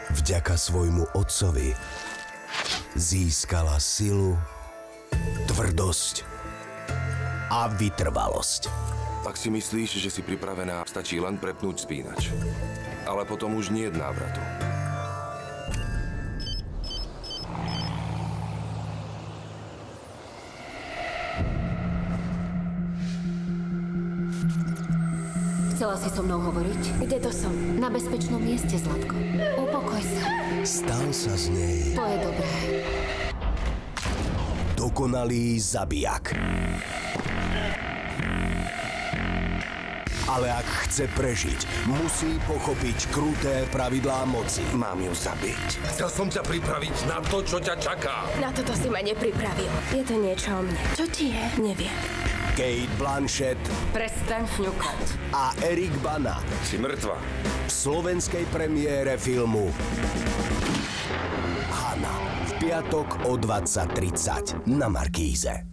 Vďaka svojmu otcovi získala silu, tvrdosť a vytrvalosť. Ak si myslíš, že si pripravená, stačí len prepnúť spínač. Ale potom už nie je návratu. Chcela si so mnou hovoriť? Kde to som? Na bezpečnom mieste, Zlatko. Upokoj sa. Stal sa z nej To je dobré. dokonalý zabijak. Ale ak chce prežiť, musí pochopiť kruté pravidlá moci. Mám ju zabiť. Chcel som ťa pripraviť na to, čo ťa čaká. Na toto si ma nepripravil. Je to niečo o mne. Čo ti je? Neviem. Kate Blanchett Prestaň fňukať. a Erik Bana Si mŕtva. v slovenskej premiére filmu Hanna v piatok o 20:30 na Markíze.